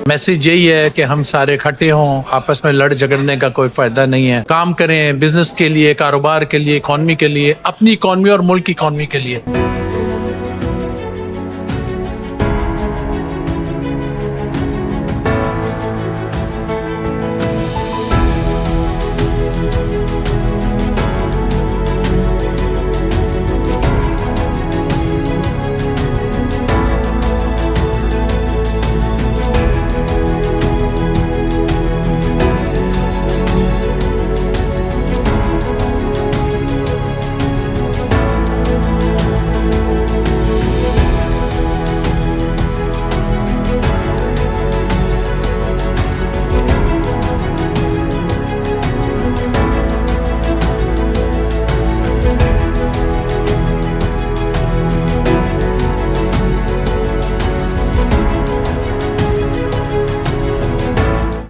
Message यही है कि हम सारे इकट्ठे हों, आपस में लड़ झगड़ने का कोई फायदा नहीं है। काम करें बिजनेस के लिए, कारोबार के लिए, इकॉनमी के लिए, अपनी इकॉनमी और मुल्क की इकॉनमी के लिए।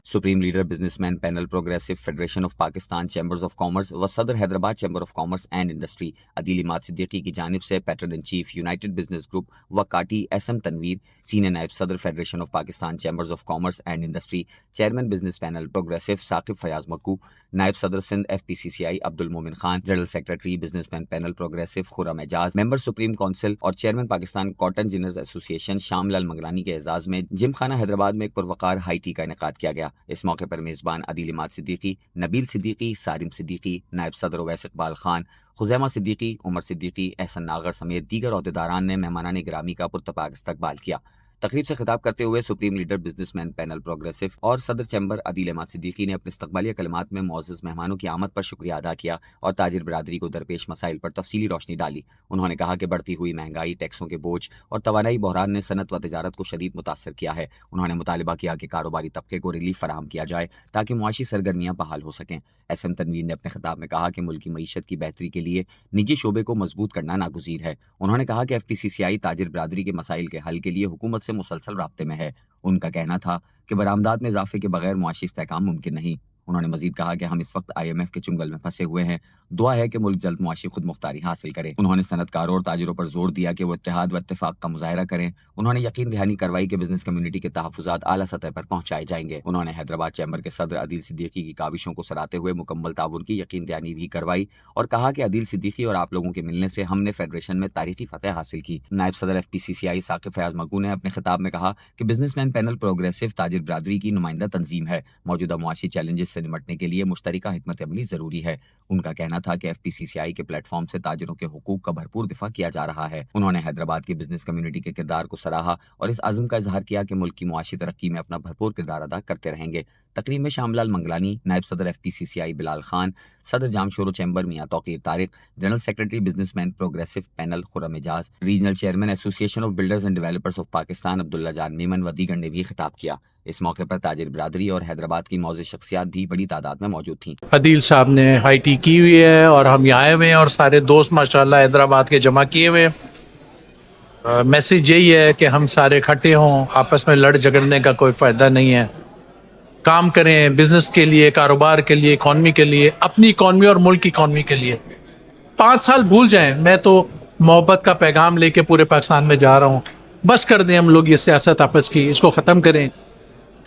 Supreme leader businessman panel progressive federation of Pakistan chambers of commerce व सदर Hyderabad chamber of commerce and industry Adeel Imad Siddiqui की जानिब से patron in chief united business group व काटी एसएम तनवीर, सीनियर नायब सदर federation of Pakistan chambers of commerce and industry, chairman businessman panel progressive Saqib Fayyaz Makku, नायब सदर Sindh FPCCI Abdul Momin Khan, general secretary businessman panel progressive Khurram Ejaz, member supreme council और chairman Pakistan cotton ginners association Shamlal Manglani के एजाज में जिम खाना हैदराबाद में एक पुरवकार हाई टी का इनेकाद किया गया। इस मौके पर मेजबान अदील इमाद सिद्दीकी, नबील सिद्दीकी, सारिम सिद्दीकी, नायब सदर उवैस इकबाल खान, खुजैमा सिद्दीकी, उमर सिद्दीकी, एहसन नागर समेत दीगर अहदेदारान ने मेहमानान गिरामी का पुरतपाक इस्तकबाल किया। तकरीब से खिताब करते हुए supreme leader businessman panel progressive और सदर चैम्बर अदील इमाद सिद्दीकी ने अपने इस्तकबालिया कलिमात में मुअज़्ज़ज़ मेहमानों की आमद पर शुक्रिया अदा किया और ताजिर बिरादरी को दरपेश मसाइल पर तफसीली रोशनी डाली। उन्होंने कहा कि बढ़ती हुई महंगाई, टैक्सों के बोझ और तवानाई बहरान ने सनत व तिजारत को शदीद मुतासर किया है। उन्होंने मुतालिबा किया कि कारोबारी तबके को रिलीफ फराहम किया जाए ताकि मुआशी सरगर्मियाँ बहाल हो सकें। एसएम तनवीर ने अपने खिताब में कहा कि मुल्क की मईशत की बेहतरी के लिए निजी शोबे को मजबूत करना नागुज़ीर है। उन्होंने कहा कि FPCCI ताजिर बिरादरी के मसाइल के हल के लिए हुकूमत से मुसलसल राब्ते में है। उनका कहना था कि बरामदात में इजाफे के बगैर मुआशी इस्तेहकाम मुमकिन नहीं। उन्होंने मजीद कहा कि हम इस वक्त IMF के चुंगल में फंसे हुए हैं, दुआ है कि मुल्क जल्द मुआशी खुद मुख्तारी हासिल करे। उन्होंने सनतकारों और ताजिरों पर जोर दिया कि वो इत्तेहाद व इत्तेफाक का मुजाहरा करें। उन्होंने यकीन दहानी करवाई कि बिजनेस कम्युनिटी के तहफ़्फ़ुज़ात आला सतह पर पहुंचाए जाएंगे। उन्होंने हैदराबाद चैम्बर के सदर अदील सिद्दीकी की काविशों को सराहते हुए मुकम्मल ताउन की यकीन दहानी भी करवाई और कहा कि अदील सिद्दीकी और आप लोगों के मिलने से हमने फेडरेशन में तारीखी फतह हासिल की। नायब सदर FPCCI साकिब फयाज मक्कू ने अपने खिताब में कहा कि बिजनेसमैन पैनल प्रोग्रेसिव ताजिर बिरादरी की नुमाइंदा तंजीम है। मौजूदा मुआशी चैलेंजेस से निमटने के लिए मुश्तरका हिकमत अमली जरूरी है। उनका कहना था कि FPCCI के प्लेटफॉर्म से ताजिरों के हुकूक का भरपूर दिफा किया जा रहा है। उन्होंने हैदराबाद की बिजनेस कम्युनिटी के किरदार को सराहा और इस आज़म का इजहार किया कि मुल्क की मुआशी तरक्की में अपना भरपूर किरदार अदा करते रहेंगे। तकरीब में शामलाल मंगलानी, नायब सदर FPCCI बिलाल खान, सदर Jamshoro chamber Mian Tauqeer Tariq, general secretary businessman progressive panel Khurram Ejaz, regional chairman association of builders and developers of Pakistan Abdullah Jan Memon व दीगर ने भी खिताब किया। इस मौके पर ताजिर बिरादरी और हैदराबाद की मौजूद शख्सियात भी बड़ी तादाद में मौजूद थीं। अदील साहब ने हाई टी की हुई है और हम यहाँ आए हुए हैं और सारे दोस्त माशाल्लाह हैदराबाद के जमा किए हुए हैं। मैसेज यही है कि हम सारे इकट्ठे हों, आपस में लड़ झगड़ने का कोई फ़ायदा नहीं है। काम करें बिजनेस के लिए, कारोबार के लिए, इकॉनमी के लिए, अपनी इकॉनमी और मुल्क की इकॉनमी के लिए। 5 साल भूल जाएं, मैं तो मोहब्बत का पैगाम लेके पूरे पाकिस्तान में जा रहा हूँ। बस कर दें हम लोग ये सियासत आपस की, इसको ख़त्म करें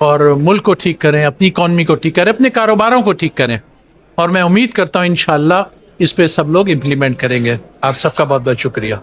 और मुल्क को ठीक करें, अपनी इकॉनमी को ठीक करें, अपने कारोबारों को ठीक करें। और मैं उम्मीद करता हूँ इंशाअल्लाह इस पे सब लोग इम्प्लीमेंट करेंगे। आप सबका बहुत बहुत शुक्रिया।